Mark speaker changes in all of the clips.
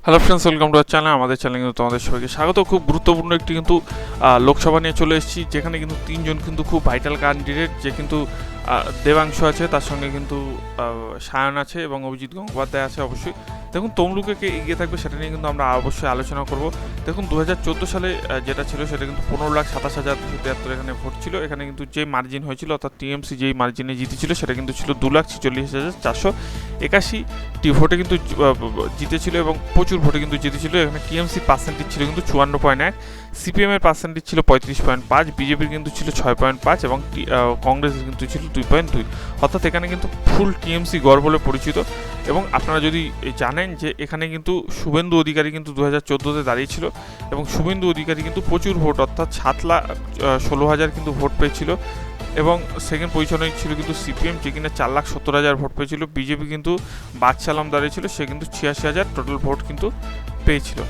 Speaker 1: Hello friends, welcome to our channel. আমাদের চ্যানেলে কিন্তু তোমাদের সবাইকে স্বাগত। খুব গুরুত্বপূর্ণ একটি কিন্তু লোকসভা নিয়ে চলে এসেছি, যেখানে কিন্তু তিনজন কিন্তু খুব ভাইটাল ক্যান্ডিডেট, যে কিন্তু দেবাংশু আছে, তার সঙ্গে কিন্তু সায়ন আছে এবং অভিজিৎ গঙ্গোপাধ্যায় আছে। অবশ্যই দেখুন তমলুকে কে এগিয়ে থাকবে সেটা নিয়ে কিন্তু আমরা অবশ্যই আলোচনা করব। দেখুন 2014 সালে যেটা ছিল সেটা কিন্তু 15,27,273 এখানে ভোট ছিল। এখানে কিন্তু যে মার্জিন হয়েছিল, অর্থাৎ টিএমসি যেই মার্জিনে জিতেছিল সেটা কিন্তু ছিল 2,46,481টি ভোটে কিন্তু জিতেছিল এবং প্রচুর ভোটে কিন্তু জিতেছিল। এখানে টিএমসি পার্সেন্টেজ ছিল কিন্তু 54.1, সিপিএম এর পার্সেন্টেজ ছিল 35.5, বিজেপির কিন্তু ছিল 6.5 এবং কংগ্রেসের কিন্তু ছিল 2.2। অর্থাৎ এখানে কিন্তু ফুল টিএমসি গড় বলে পরিচিত। এবং আপনারা যদি জানেন যে এখানে কিন্তু শুভেন্দু অধিকারী কিন্তু 2014-তে দাঁড়িয়েছিল এবং শুভেন্দু অধিকারী কিন্তু প্রচুর ভোট, অর্থাৎ 7,16,000 কিন্তু ভোট পেয়েছিল। এবং সেকেন্ড পজিশনে ছিল কিন্তু সিপিএম, যে কিনা 4,70,000 ভোট পেয়েছিল। বিজেপি কিন্তু বাদশালাম দাঁড়িয়েছিল, সে কিন্তু 86,000 টোটাল ভোট কিন্তু পেয়েছিল।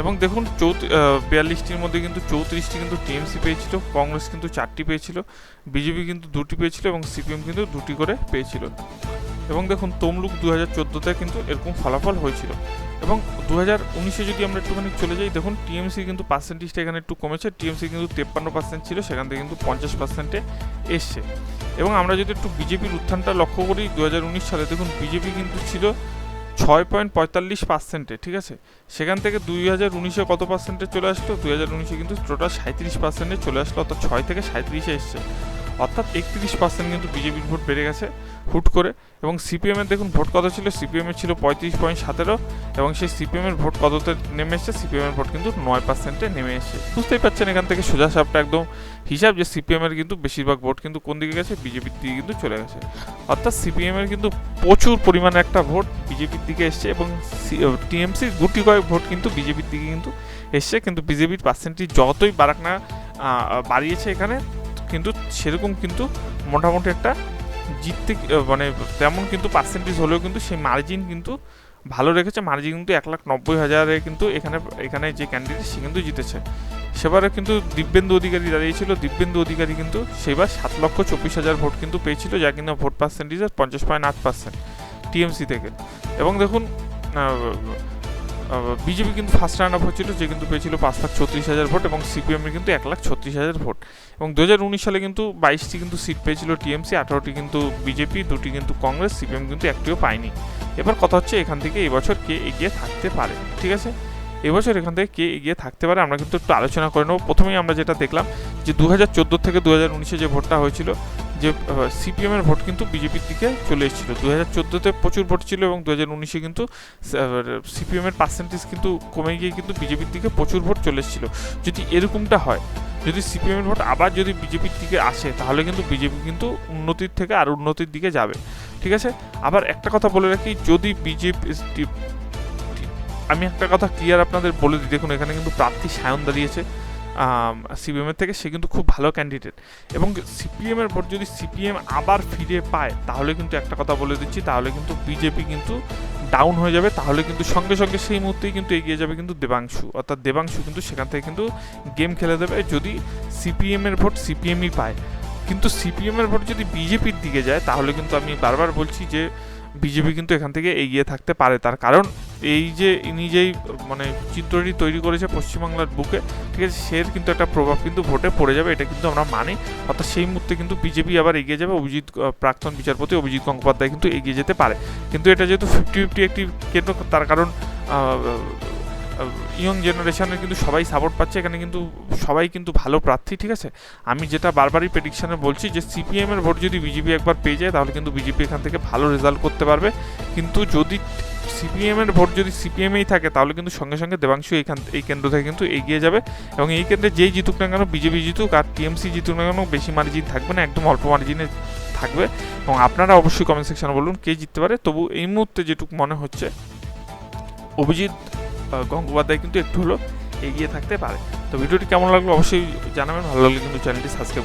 Speaker 1: এবং দেখুন 42টির মধ্যে কিন্তু 34টি কিন্তু টিএমসি পেয়েছিল, কংগ্রেস কিন্তু 4টি পেয়েছিল, বিজেপি কিন্তু 2টি পেয়েছিল এবং সিপিএম কিন্তু 2টি করে পেয়েছিল। এবং দেখুন তমলুক 2014-তে কিন্তু এরকম ফলাফল হয়েছিল। এবং 2019-এ যদি আমরা একটুখানি চলে যাই, দেখুন টিএমসি কিন্তু পার্সেন্টেজটা এখানে একটু কমেছে। টিএমসি কিন্তু 53% ছিল, সেখান থেকে কিন্তু 50%-এ এসছে। এবং আমরা যদি একটু বিজেপির উত্থানটা লক্ষ্য করি, 2019 সালে দেখুন বিজেপি কিন্তু ছিল 6.45%-এ, ঠিক আছে। সেখান থেকে 2019-এ কত পার্সেন্টে চলে আসলো, 2019-এ কিন্তু টোটাল 37%-এ চলে আসলো, অর্থাৎ 6 থেকে 37-এ এসছে। অর্থাৎ 31% কিন্তু বিজেপির ভোট বেড়ে গেছে হুট করে। এবং সিপিএমের দেখুন ভোট কত ছিল, সিপিএমের ছিল 35.17 এবং সেই সিপিএমের ভোট কততে নেমে এসছে, সিপিএমের ভোট কিন্তু 9%-এ নেমে এসছে। বুঝতেই পারছেন এখান থেকে সোজা সাপটা একদম হিসাব, যে সিপিএমের কিন্তু বেশিরভাগ ভোট কিন্তু কোন দিকে গেছে, বিজেপির দিকে কিন্তু চলে গেছে। অর্থাৎ সিপিএমের কিন্তু প্রচুর পরিমাণে একটা ভোট বিজেপির দিকে এসছে এবং টিএমসির গুটি কয়েক ভোট কিন্তু বিজেপির দিকে কিন্তু এসছে। কিন্তু বিজেপির পার্সেন্টেজ যতই বাড়াক না বাড়িয়েছে এখানে, কিন্তু সেরকম কিন্তু মোটামুটি একটা জিততে মানে তেমন কিন্তু পার্সেন্টেজ হলেও কিন্তু সেই মার্জিন কিন্তু ভালো রেখেছে। মার্জিন কিন্তু 1,90,000-এ কিন্তু এখানে যে ক্যান্ডিডেট সে কিন্তু জিতেছে। সেবারে কিন্তু দিব্যেন্দু অধিকারী দাঁড়িয়েছিল, দিব্যেন্দু অধিকারী কিন্তু সেবার 7,24,000 ভোট কিন্তু পেয়েছিল, যা কিনা ভোট পার্সেন্টেজের 50.8% টিএমসি থেকে। এবং দেখুন বিজেপি কিন্তু ফার্স্ট রান আপ হচ্ছিল, যে কিন্তু পেয়েছিল 5,36,000 ভোট এবং সিপিএমের কিন্তু 1,36,000 ভোট। এবং 2019 সালে কিন্তু 22টি কিন্তু সিট পেয়েছিল টিএমসি, 18টি কিন্তু বিজেপি, 2টি কিন্তু কংগ্রেস, সিপিএম কিন্তু একটিও পায়নি। এবার কথা হচ্ছে এখান থেকে এবছর কে এগিয়ে থাকতে পারে, ঠিক আছে। এবছর এখান থেকে কে এগিয়ে থাকতে পারে আমরা কিন্তু একটু আলোচনা করে নেব। প্রথমেই আমরা যেটা দেখলাম যে 2014 থেকে 2019-এ যে ভোটটা হয়েছিল, যে সিপিএমের ভোট কিন্তু বিজেপির দিকে চলে এসেছিল। 2014-তে প্রচুর ভোট ছিল এবং 2019-এ কিন্তু সিপিএমের পার্সেন্টেজ কিন্তু কমে গিয়ে কিন্তু বিজেপির দিকে প্রচুর ভোট চলে এসেছিল। যদি এরকমটা হয়, যদি সিপিএমের ভোট আবার যদি বিজেপির দিকে আসে, তাহলে কিন্তু বিজেপি কিন্তু উন্নতির থেকে আরও উন্নতির দিকে যাবে, ঠিক আছে। আবার একটা কথা বলে রাখি, যদি বিজেপি, আমি একটা কথা ক্লিয়ার আপনাদের বলে দিই, দেখুন এখানে কিন্তু প্রার্থী সায়ন দাঁড়িয়েছে সিপিএমের থেকে, সে কিন্তু খুব ভালো ক্যান্ডিডেট। এবং সিপিএমের ভোট যদি সিপিএম আবার ফিরে পায়, তাহলে কিন্তু একটা কথা বলে দিচ্ছি, তাহলে কিন্তু বিজেপি কিন্তু ডাউন হয়ে যাবে। তাহলে কিন্তু সঙ্গে সঙ্গে সেই মুহূর্তেই কিন্তু এগিয়ে যাবে কিন্তু দেবাংশু, অর্থাৎ দেবাংশু কিন্তু সেখান থেকে কিন্তু গেম খেলে দেবে যদি সিপিএমের ভোট সিপিএমই পায়। কিন্তু সিপিএমের ভোট যদি বিজেপির দিকে যায়, তাহলে কিন্তু আমি বারবার বলছি যে বিজেপি কিন্তু এখান থেকে এগিয়ে থাকতে পারে। তার কারণ এই যে ইনি যেই মানে চিত্রটি তৈরি করেছে পশ্চিমবাংলার বুকে, ঠিক আছে, সের কিন্তু একটা প্রভাব কিন্তু ভোটে পড়ে যাবে, এটা কিন্তু আমরা মানি। অর্থাৎ সেই মুহূর্তে কিন্তু বিজেপি আবার এগিয়ে যাবে, প্রাক্তন বিচারপতি অভিজিৎ গঙ্গোপাধ্যায় কিন্তু এগিয়ে যেতে পারে। কিন্তু এটা যেহেতু 50-50 একটি কেন্দ্র, তার কারণ ইয়ং জেনারেশনের কিন্তু সবাই সাপোর্ট পাচ্ছে এখানে, কিন্তু সবাই কিন্তু ভালো প্রার্থী, ঠিক আছে। আমি যেটা বারবারই প্রেডিকশানে বলছি যে সিপিএমের ভোট যদি বিজেপি একবার পেয়ে যায়, তাহলে কিন্তু বিজেপি এখান থেকে ভালো রেজাল্ট করতে পারবে। কিন্তু যদি সিপিএমের ভোট যদি সিপিএমেই থাকে, তাহলে কিন্তু সঙ্গে সঙ্গে দেবাংশু এই কেন্দ্র থেকে কিন্তু এগিয়ে যাবে। এবং এই কেন্দ্রে যেই জিতুক না কেন, বিজেপি জিতুক আর টিএমসি জিতুক না কেন, বেশি মার্জিন থাকবে না, একদম অল্প মার্জিনে থাকবে। এবং আপনারা অবশ্যই কমেন্ট সেকশনে বলুন কে জিততে পারে। তবু এই মুহূর্তে যেটুকু মনে হচ্ছে, অভিজিৎ গঙ্গোপাধ্যায় কিন্তু একটু হলো এগিয়ে থাকতে পারে। তো ভিডিওটি কেমন লাগলো অবশ্যই জানাবেন, ভালো লাগলে কিন্তু চ্যানেলটি সাবস্ক্রাইব